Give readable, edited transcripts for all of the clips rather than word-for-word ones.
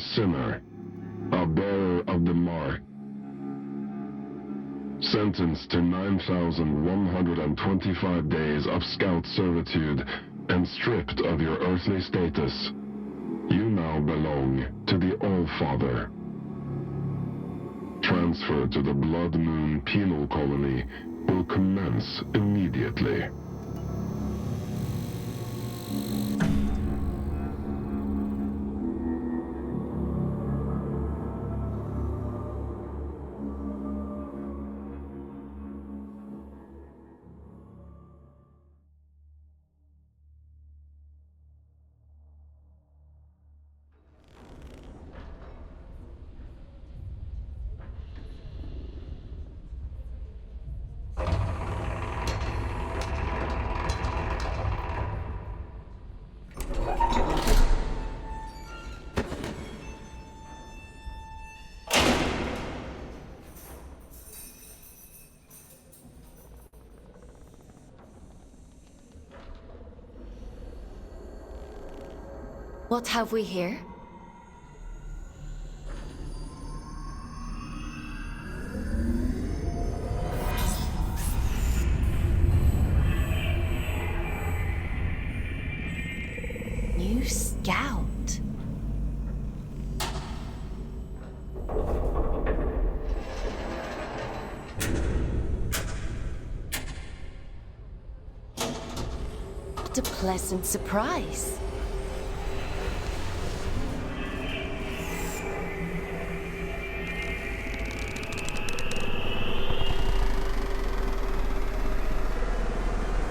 sinner, a bearer of the mark, sentenced to 9,125 days of scout servitude and stripped of your earthly status, you now belong to the All-Father. Transfer to the Blood Moon Penal Colony will commence immediately. What have we here? New scout. What a pleasant surprise.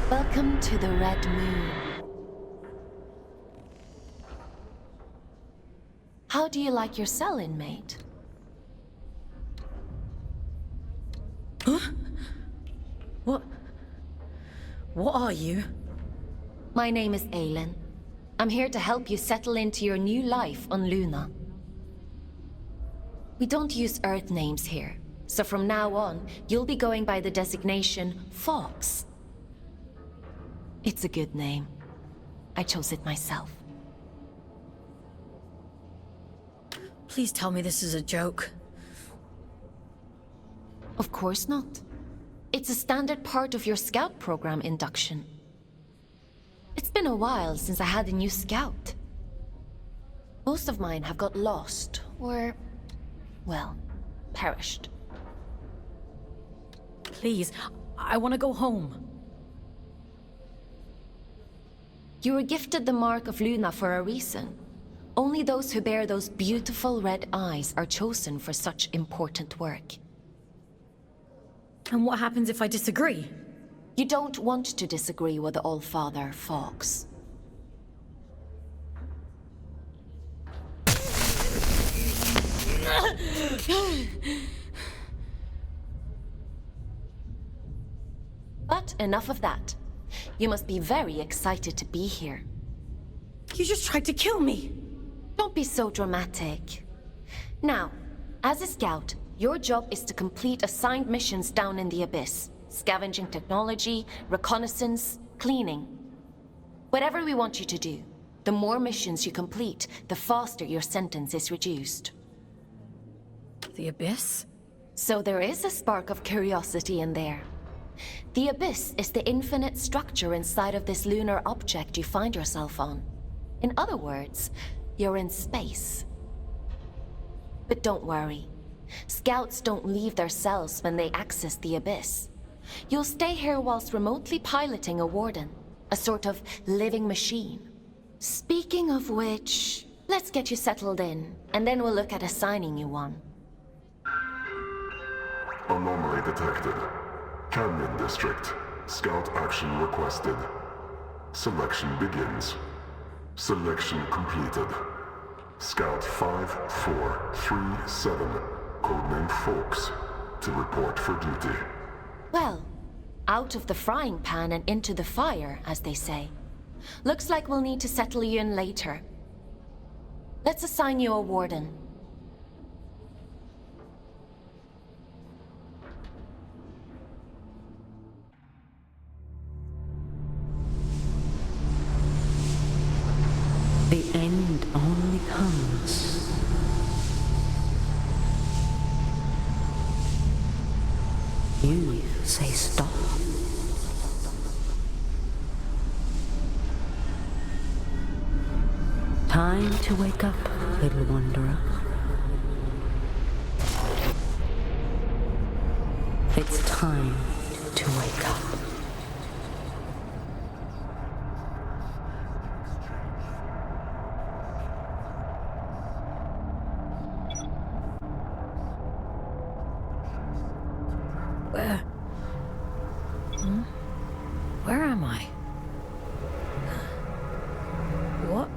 Welcome to the Red Moon. How do you like your cell, inmate? Huh? What are you? My name is Aylin. I'm here to help you settle into your new life on Luna. We don't use Earth names here, so from now on, you'll be going by the designation Fawkes. It's a good name. I chose it myself. Please tell me this is a joke. Of course not. It's a standard part of your scout program induction. It's been a while since I had a new scout. Most of mine have got lost, or, well, perished. Please, I want to go home. You were gifted the Mark of Luna for a reason. Only those who bear those beautiful red eyes are chosen for such important work. And what happens if I disagree? You don't want to disagree with the All-Father, Fawkes. But enough of that. You must be very excited to be here. You just tried to kill me! Don't be so dramatic. Now, as a scout, your job is to complete assigned missions down in the Abyss. Scavenging technology, reconnaissance, cleaning. Whatever we want you to do, the more missions you complete, the faster your sentence is reduced. The Abyss? So there is a spark of curiosity in there. The Abyss is the infinite structure inside of this lunar object you find yourself on. In other words, you're in space. But don't worry. Scouts don't leave their cells when they access the Abyss. You'll stay here whilst remotely piloting a warden, a sort of living machine. Speaking of which, let's get you settled in, and then we'll look at assigning you one. Anomaly detected. Canyon District. Scout action requested. Selection begins. Selection completed. Scout 5437, codename Fawkes, to report for duty. Well, out of the frying pan and into the fire, as they say. Looks like we'll need to settle you in later. Let's assign you a warden. The end only comes You say stop. Time to wake up, little wanderer. It's time to wake up. Where am I? What?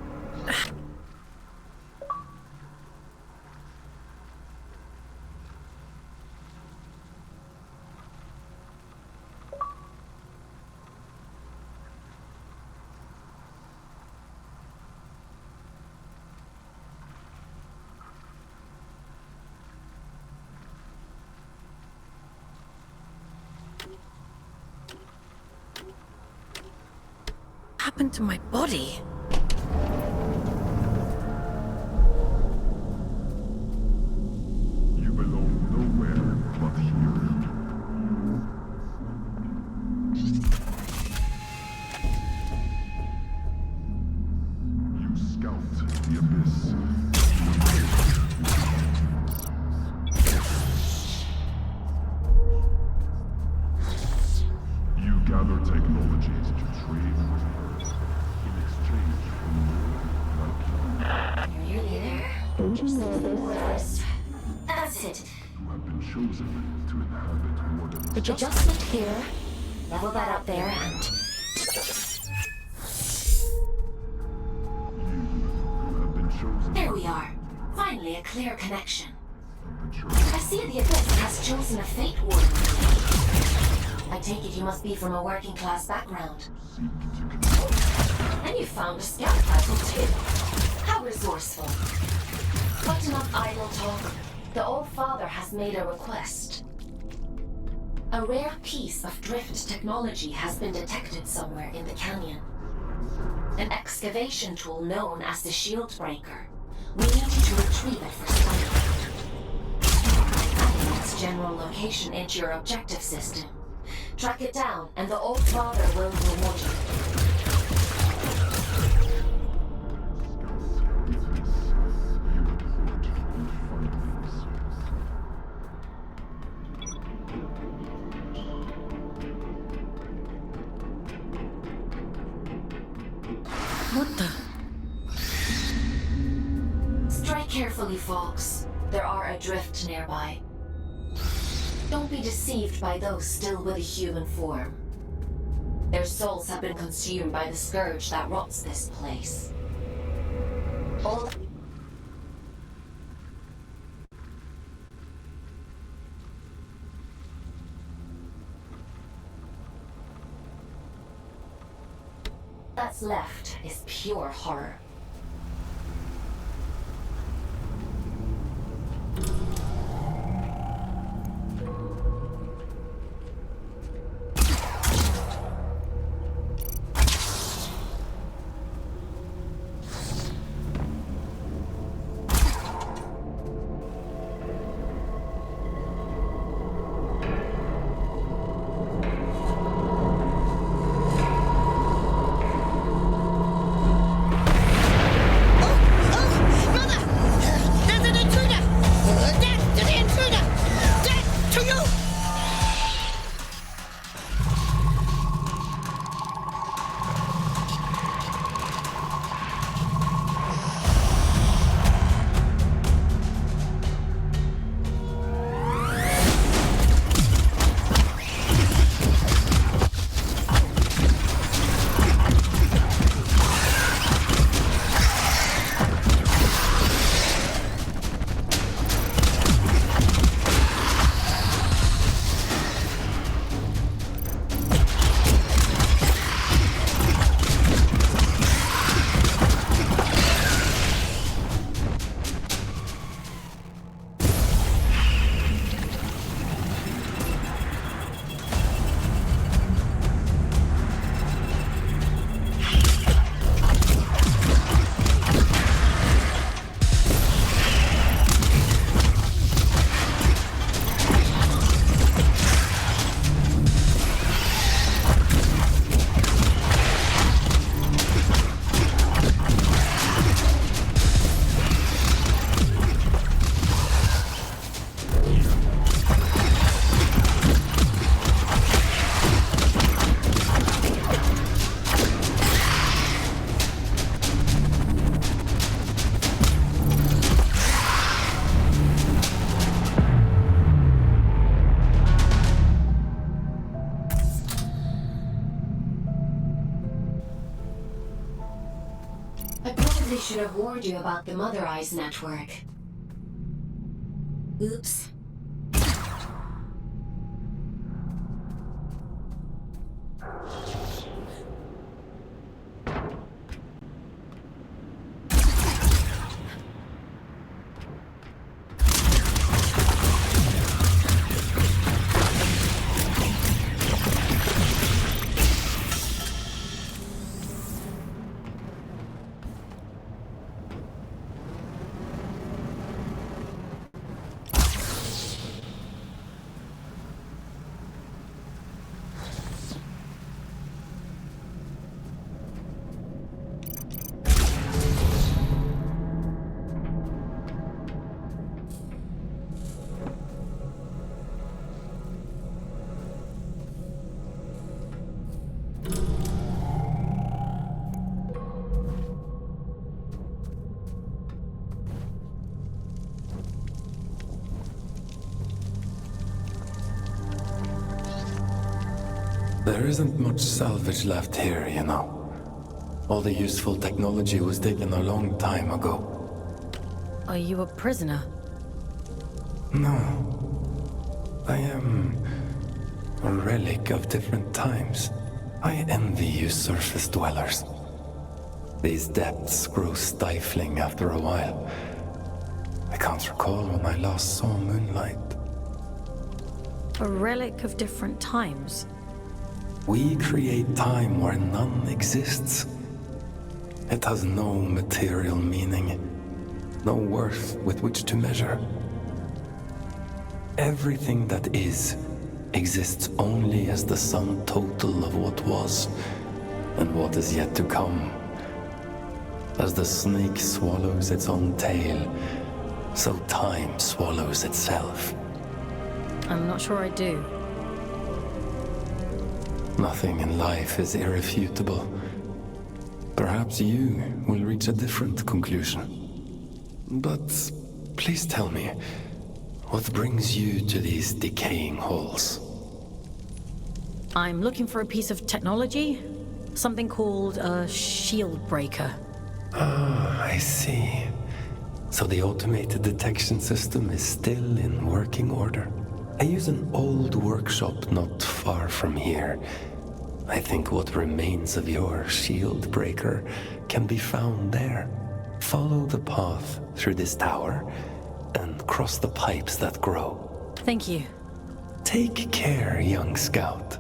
Happened to my body? You belong nowhere but here. You scout the abyss. You gather technologies to trade with in exchange for more like you. You're nearly there. That's it. Who have been chosen to inhabit more than Adjustment here. Level that up there and... you who have been chosen There we are. Finally, a clear connection. of the church. I see the Abyss has chosen a fate warden. I take it you must be from a working class background. Seek to control. And you found a scout rifle too. How resourceful. But enough idle talk. The Old Father has made a request. A rare piece of drift technology has been detected somewhere in the canyon. An excavation tool known as the Shield Breaker. We need you to retrieve it for study. Adding its general location into your objective system. Track it down, and the Old Father will reward you. What the? Strike carefully, Fawkes. There are adrift nearby. Don't be deceived by those still with a human form. Their souls have been consumed by the scourge that rots this place. All that's left is pure horror. I probably should have warned you about the Mother Eyes network. Oops. There isn't much salvage left here, you know. All the useful technology was taken a long time ago. Are you a prisoner? No. I am a relic of different times. I envy you surface dwellers. These depths grow stifling after a while. I can't recall when I last saw moonlight. A relic of different times? We create time where none exists. It has no material meaning, no worth with which to measure. Everything that is exists only as the sum total of what was and what is yet to come. As the snake swallows its own tail, so time swallows itself. I'm not sure I do. Nothing in life is irrefutable. Perhaps you will reach a different conclusion. But please tell me, what brings you to these decaying halls? I'm looking for a piece of technology. Something called a shield breaker. Ah, I see. So the automated detection system is still in working order. I use an old workshop not far from here. I think what remains of your shield breaker can be found there. Follow the path through this tower and cross the pipes that grow. Thank you. Take care, young scout.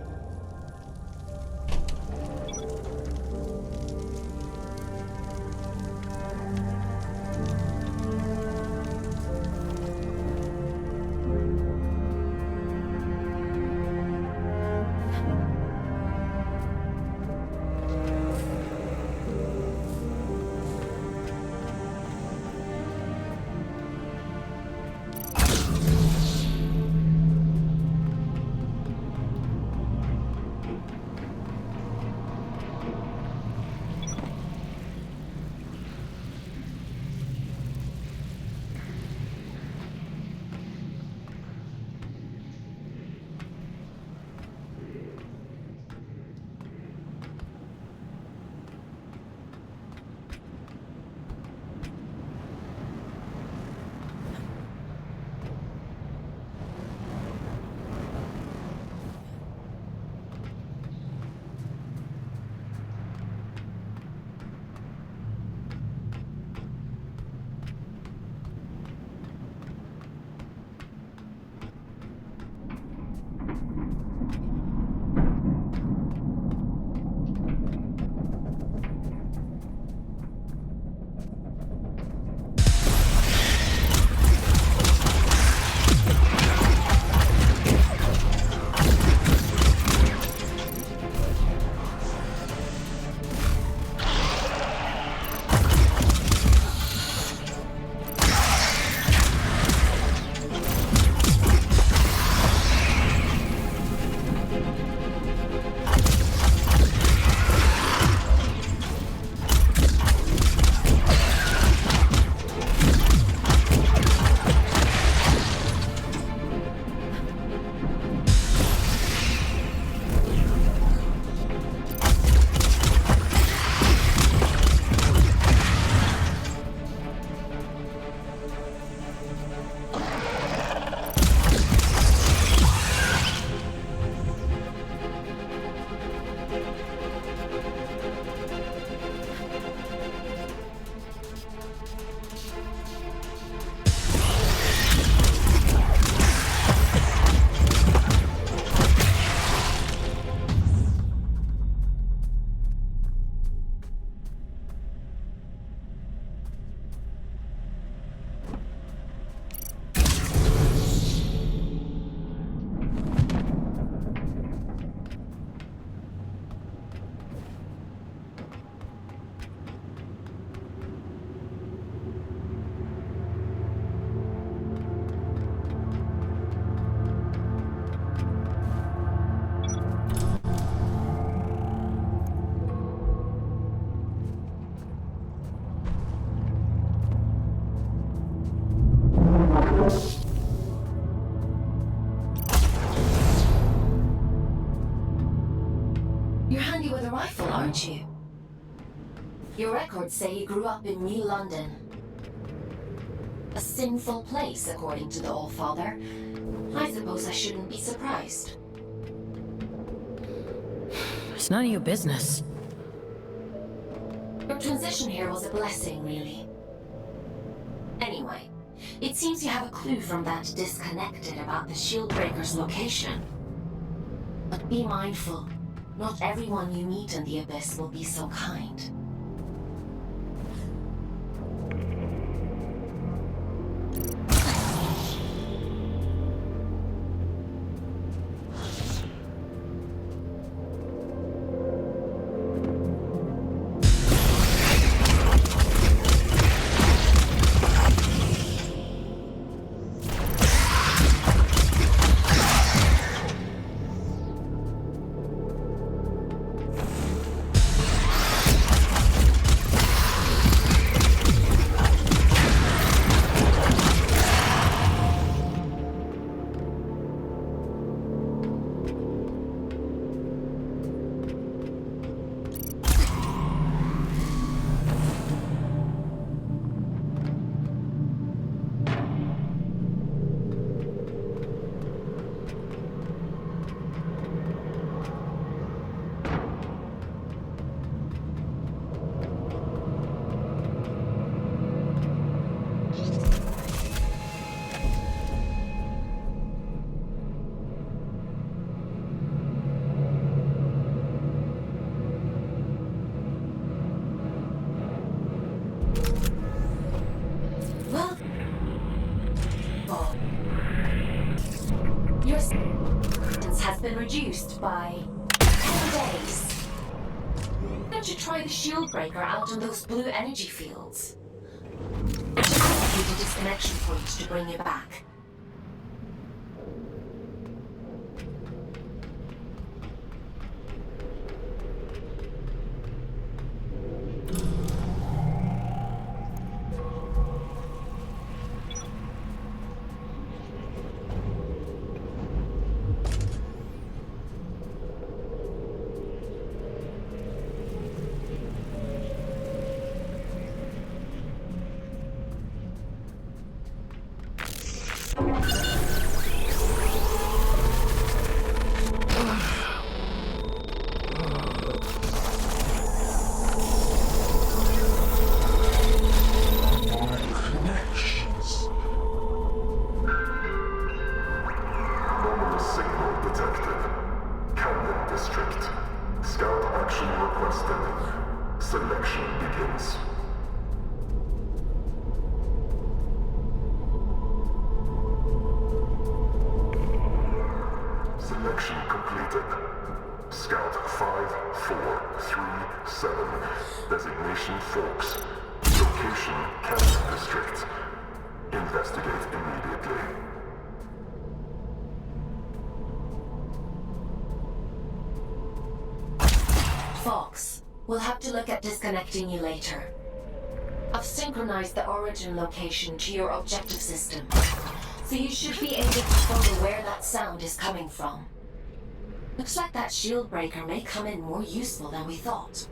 aren't you? Your records say you grew up in New London. A sinful place, according to the Allfather. I suppose I shouldn't be surprised. It's none of your business. Your transition here was a blessing, really. Anyway, it seems you have a clue from that disconnected about the Shieldbreaker's location. But be mindful. Not everyone you meet in the Abyss will be so kind. Your sentence has been reduced by 10 days. Why don't you try the Shieldbreaker out in those blue energy fields? It should activate a disconnection point to bring you back. Selection begins. Selection completed. Scout 5437. Designation Fawkes. Location Camp District. Investigate immediately. Fawkes, we'll have to look at disconnecting you later. I've synchronized the origin location to your objective system, so you should be able to follow where that sound is coming from. Looks like that Shieldbreaker may come in more useful than we thought.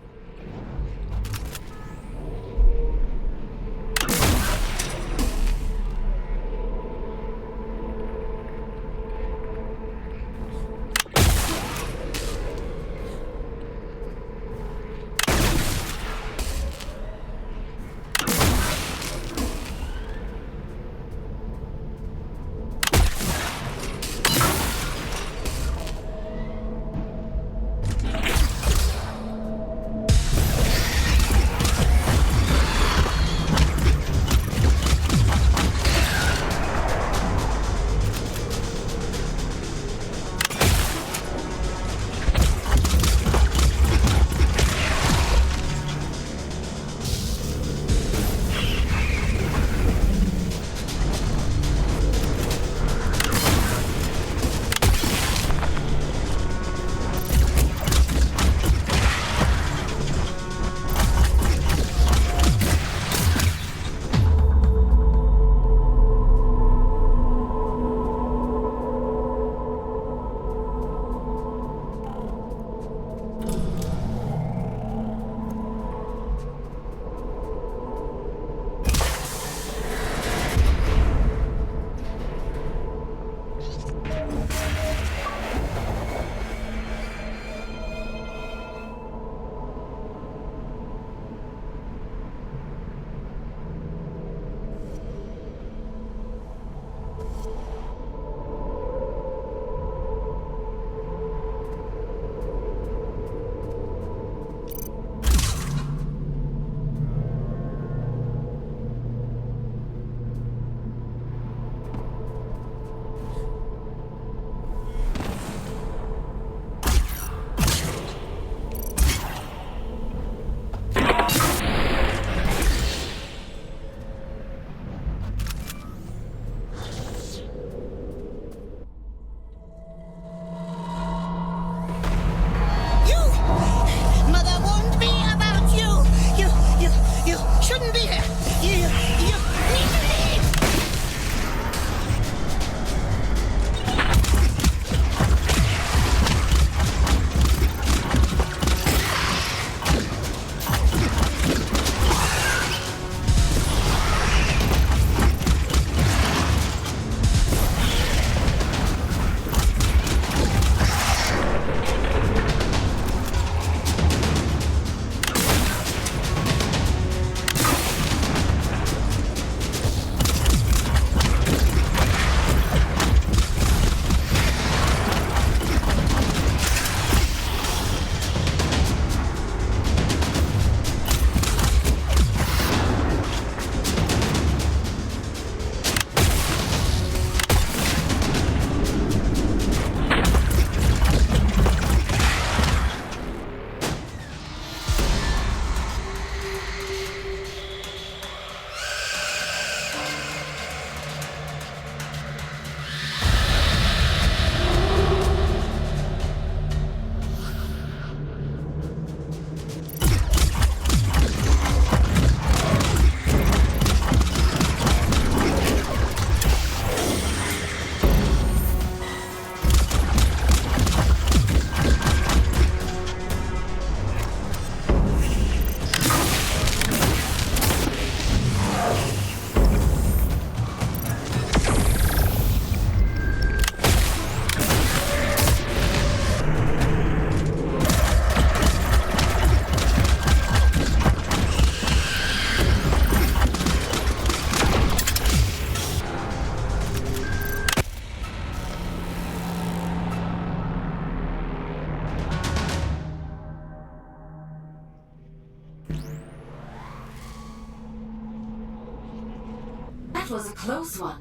That was a close one.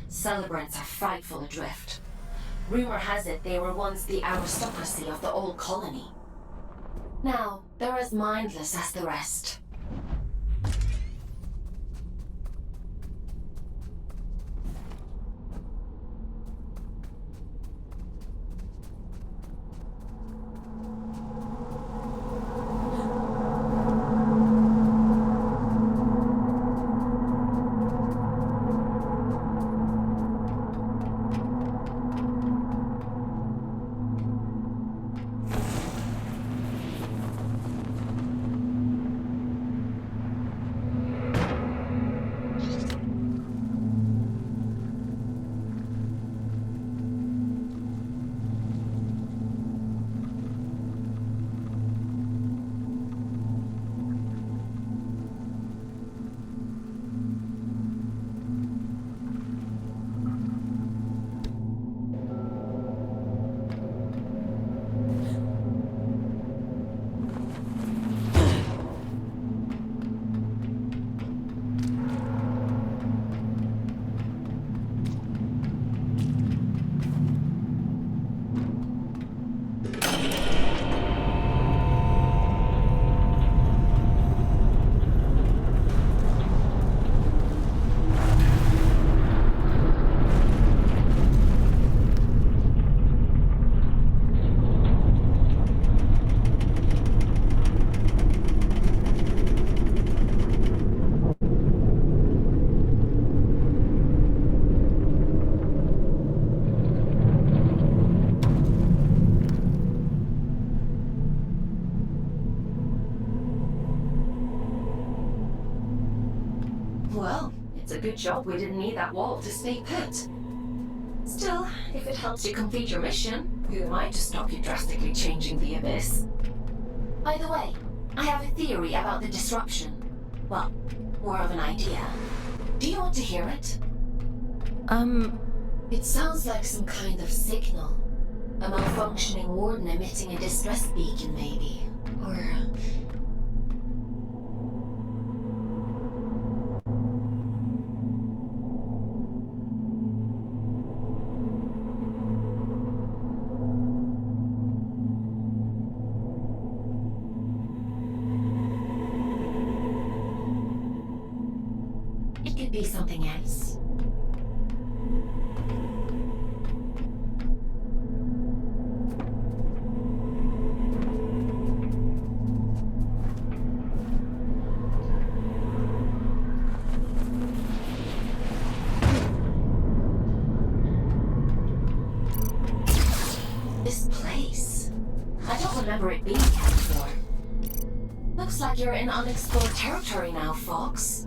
Celebrants are frightful adrift. Rumor has it they were once the aristocracy of the old colony. Now, they're as mindless as the rest. Well, it's a good job we didn't need that wall to stay put. Still, if it helps you complete your mission, who am I to stop you drastically changing the Abyss? By the way, I have a theory about the disruption. Well, more of an idea. Do you want to hear it? It sounds like some kind of signal. A malfunctioning warden emitting a distress beacon, maybe. Or... it could be something else. remember it being here before. Looks like you're in unexplored territory now, Fawkes.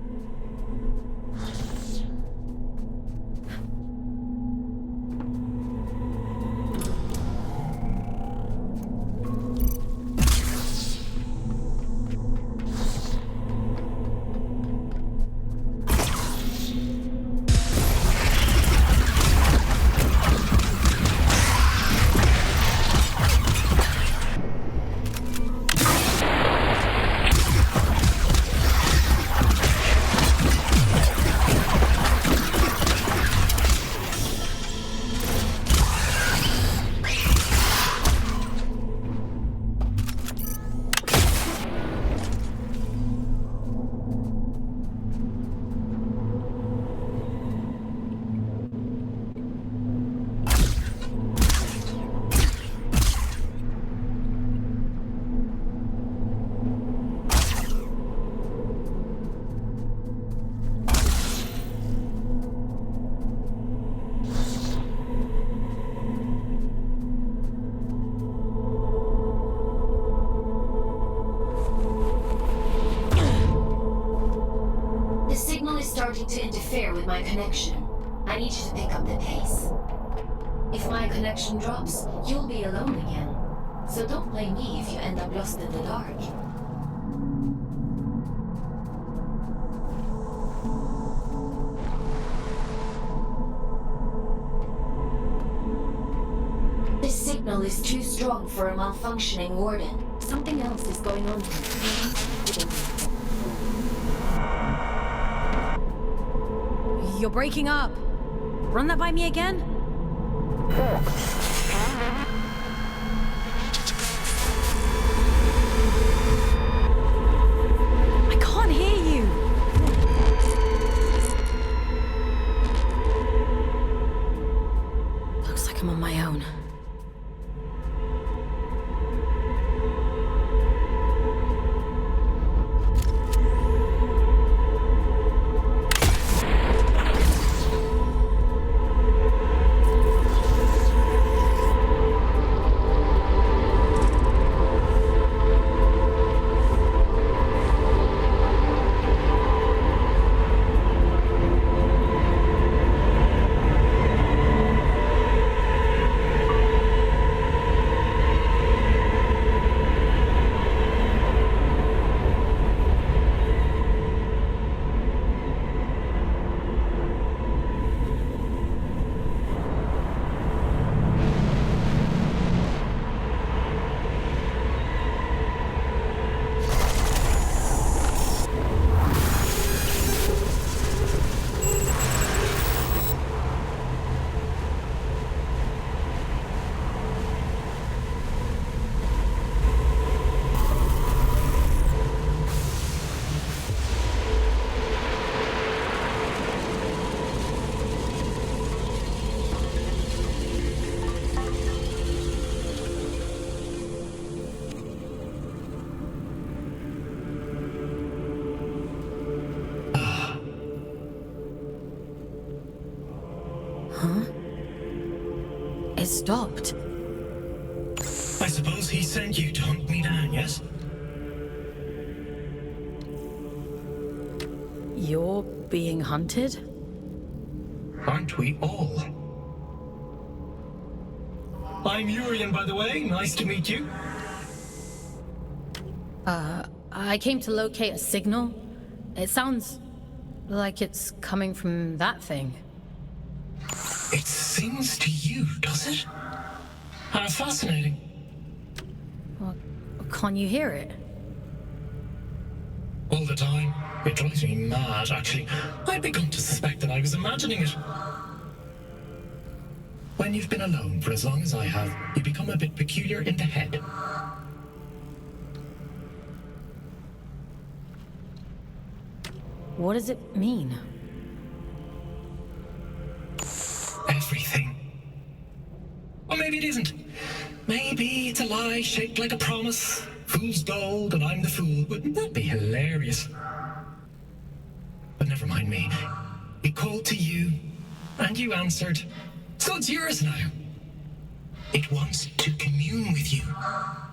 Starting to interfere with my connection. I need you to pick up the pace. If my connection drops, you'll be alone again. So don't blame me if you end up lost in the dark. This signal is too strong for a malfunctioning warden. Something else is going on here. You're breaking up. Run that by me again? I can't hear you. Looks like I'm on my own. It stopped. I suppose he sent you to hunt me down, yes? You're being hunted? Aren't we all? I'm Urian, by the way. Nice to meet you. I came to locate a signal. It sounds like it's coming from that thing. It sings to you, does it? How fascinating. Well, can't you hear it? All the time. It drives me mad, actually. I'd begun to suspect that I was imagining it. When you've been alone for as long as I have, you become a bit peculiar in the head. What does it mean? Everything. Or maybe it isn't. Maybe it's a lie shaped like a promise. Fool's gold and I'm the fool. Wouldn't that be hilarious? But never mind me. It called to you, and you answered. So it's yours now. It wants to commune with you.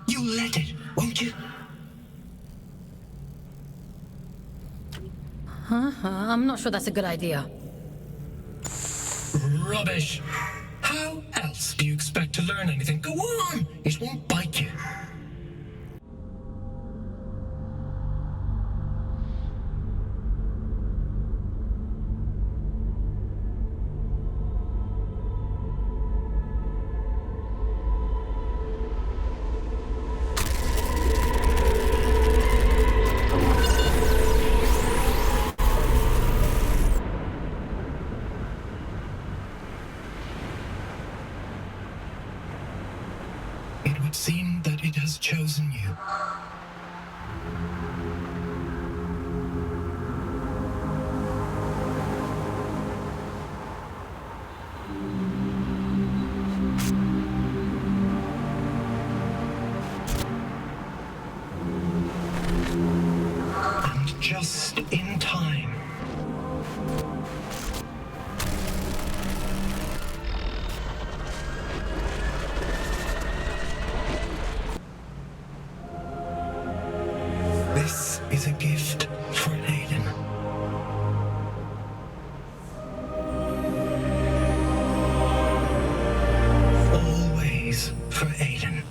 You'll let it, won't you? I'm not sure that's a good idea. Rubbish. How else do you expect to learn anything? Go on! It won't bite you. It would seem that it has chosen you. And just in time. This is a gift for Aiden. Always for Aiden.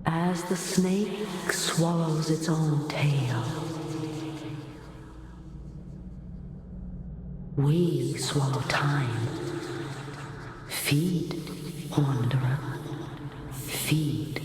As the snake swallows its own tail, we swallow time. Feed, wanderer, feed.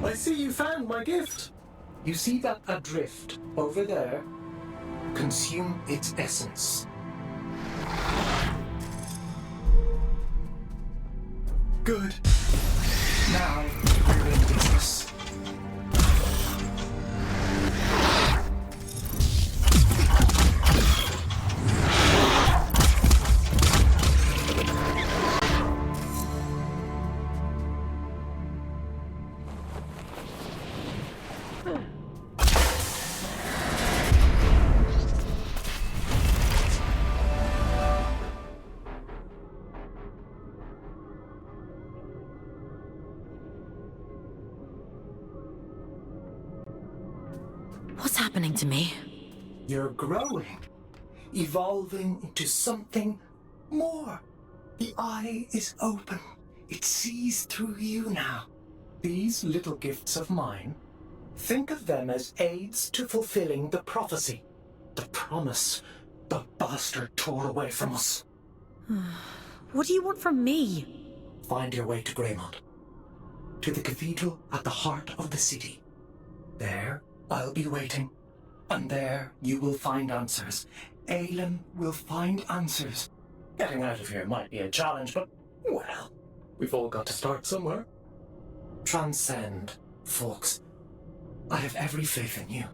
I see you found my gift. You see that adrift over there? Consume its essence. Good. Now, we're in business. What's happening to me? You're growing, evolving into something more. The eye is open. It sees through you now. These little gifts of mine, think of them as aids to fulfilling the prophecy, the promise the bastard tore away from us. What do you want from me? Find your way to Greymont, to the cathedral at the heart of the city. There, I'll be waiting, and there you will find answers. Aelin will find answers. Getting out of here might be a challenge, but, well, we've all got to start somewhere. Transcend, Fawkes. I have every faith in you.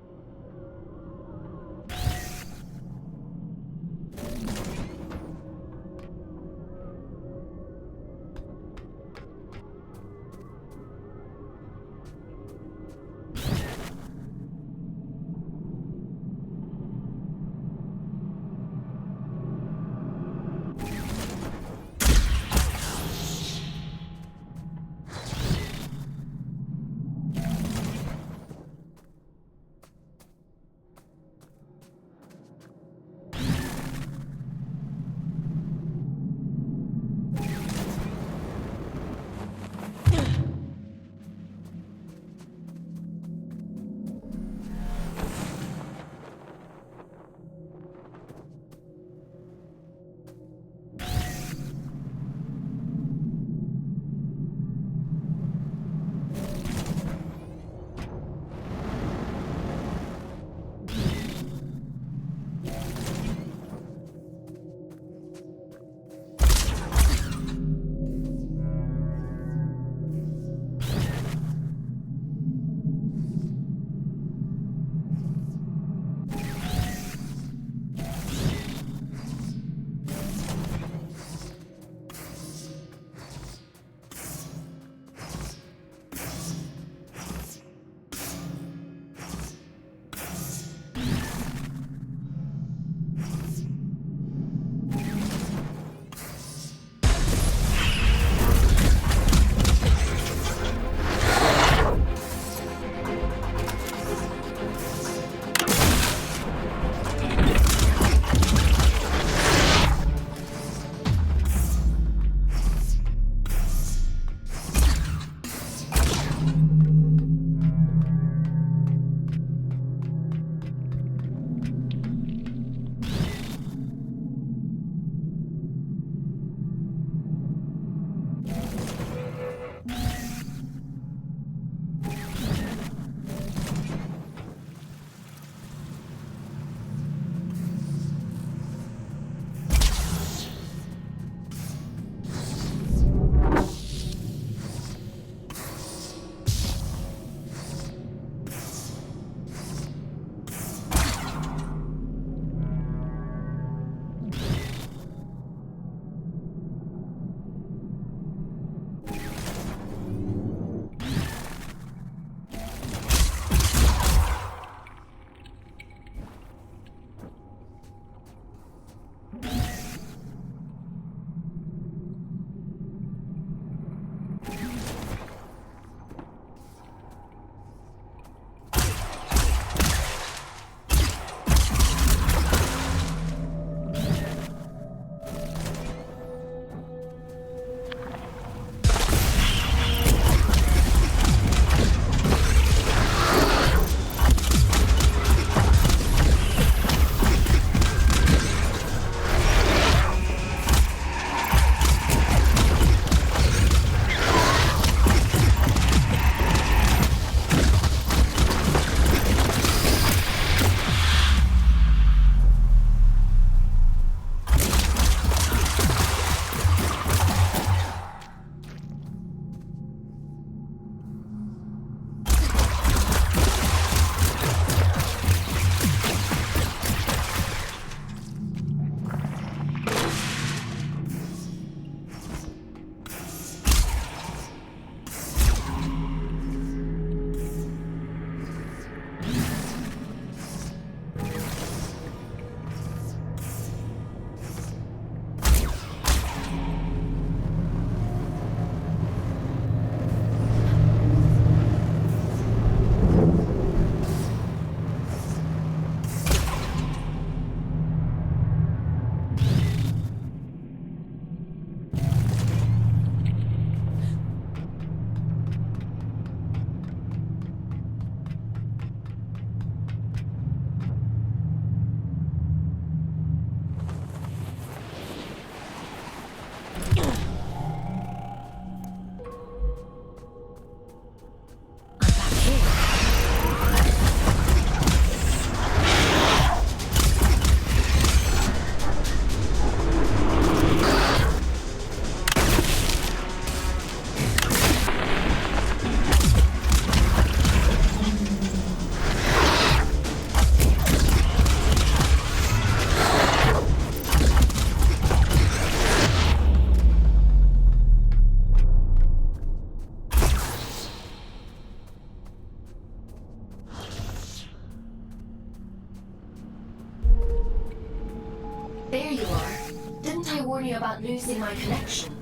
warn you about losing my connection.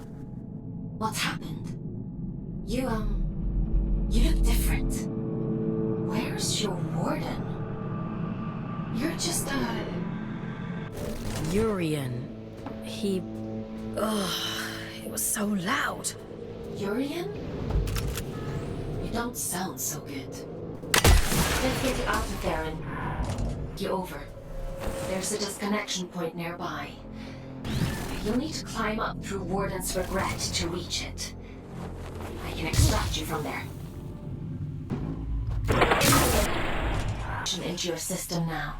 What's happened? You look different. Where's your warden? You're just Urian. He... it was so loud. Urian? You don't sound so good. Let's get you out of there and... you over. There's a disconnection point nearby. You'll need to climb up through Warden's Regret to reach it. I can extract you from there. Into your system now.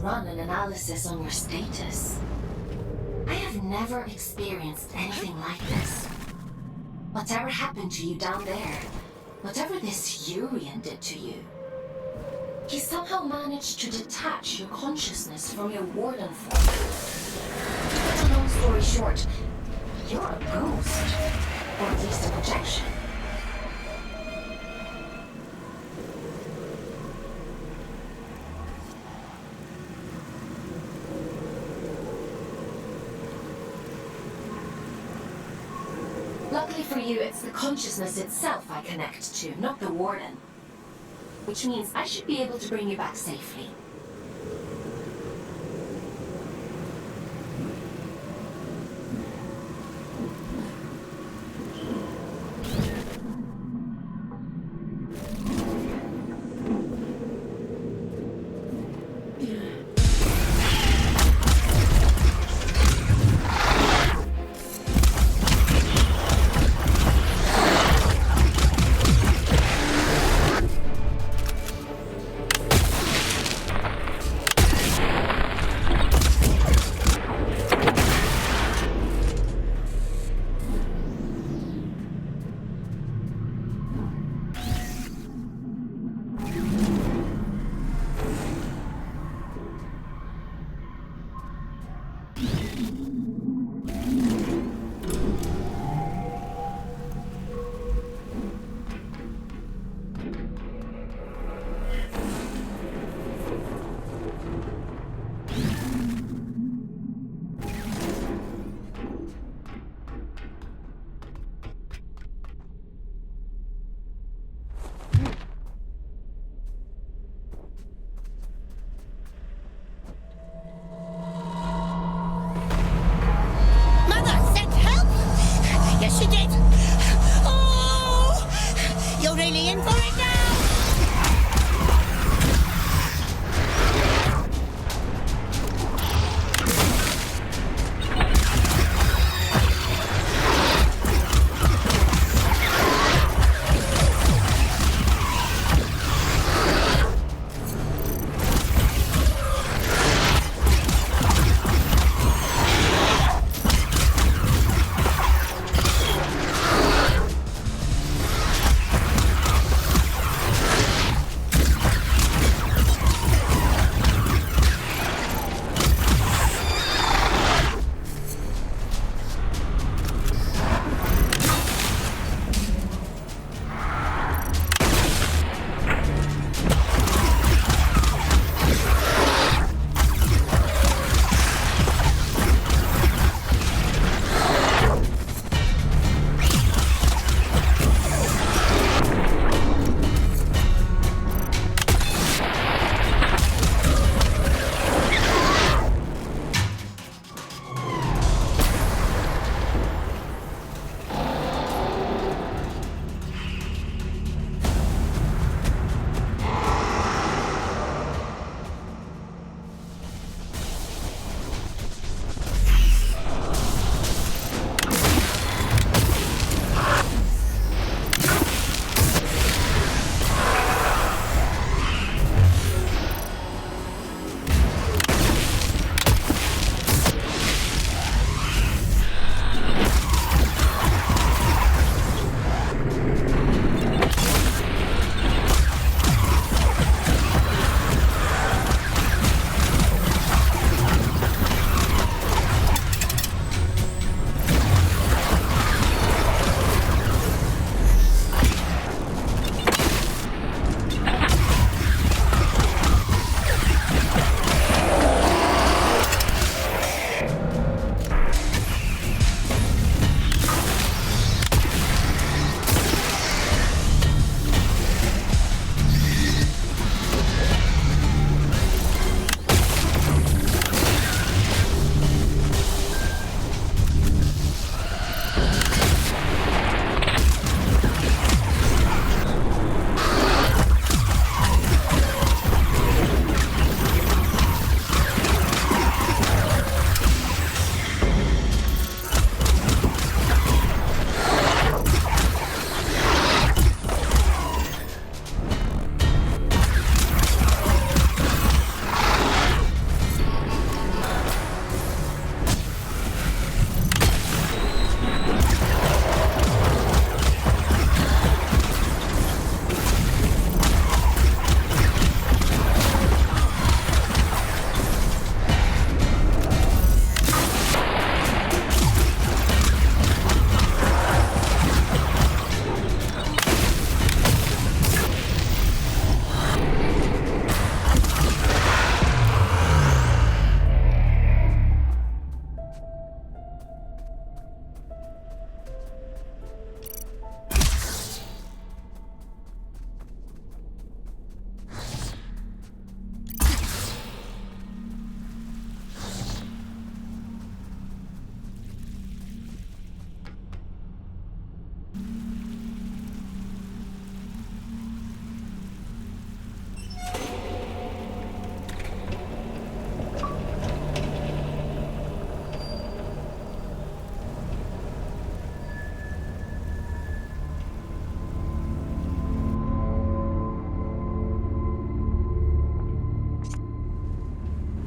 Run an analysis on your status. I have never experienced anything like this. Whatever happened to you down there, whatever this Urian did to you, he somehow managed to detach your consciousness from your warden form. To cut a long story short, you're a ghost, or at least a projection. Luckily for you, it's the consciousness itself I connect to, not the warden. Which means I should be able to bring you back safely. She did! Oh! You're really in for it now!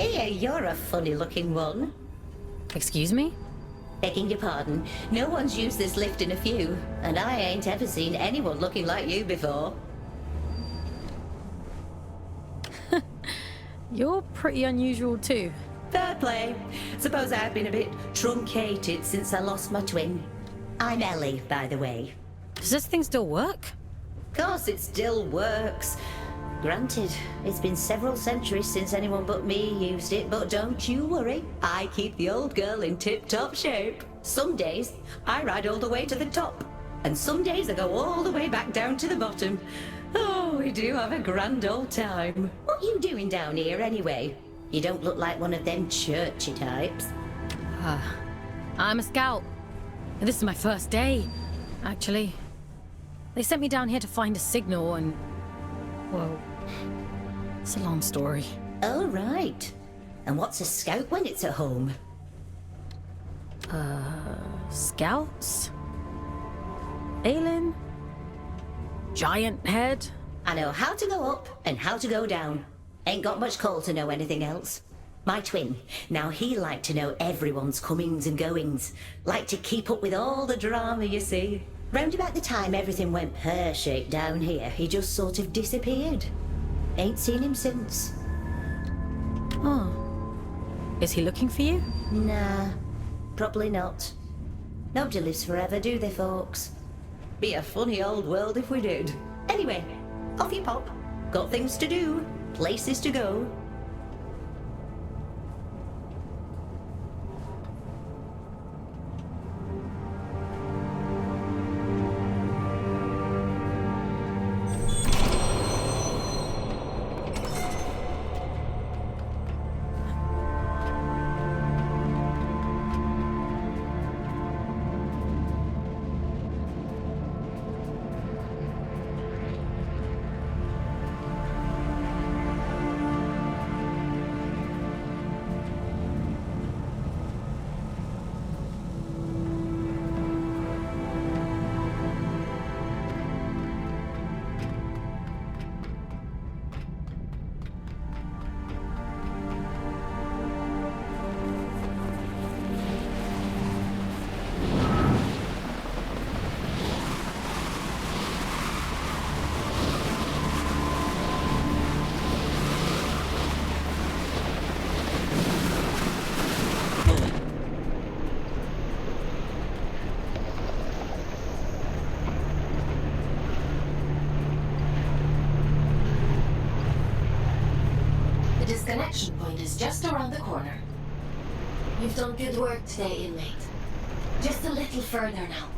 Here, you're a funny-looking one. Excuse me? Begging your pardon, no one's used this lift in a few, and I ain't ever seen anyone looking like you before. You're pretty unusual too. Fair play. Suppose I've been a bit truncated since I lost my twin. I'm Ellie, by the way. Does this thing still work? Of course it still works. Granted, it's been several centuries since anyone but me used it, but don't you worry. I keep the old girl in tip-top shape. Some days, I ride all the way to the top. And some days I go all the way back down to the bottom. Oh, we do have a grand old time. What you doing down here anyway? You don't look like one of them churchy types. I'm a scout. This is my first day, actually. They sent me down here to find a signal and... well, it's a long story. Oh, right. And what's a scout when it's at home? Scouts? Aelin? Giant head? I know how to go up and how to go down. Ain't got much call to know anything else. My twin, now he liked to know everyone's comings and goings. Liked to keep up with all the drama, you see. Round about the time everything went pear-shaped down here, he just sort of disappeared. Ain't seen him since. Oh. Is he looking for you? Nah, probably not. Nobody lives forever, do they, Fawkes? Be a funny old world if we did. Anyway, off you pop. Got things to do, places to go. The disconnection point is just around the corner. You've done good work today, inmate. Just a little further now.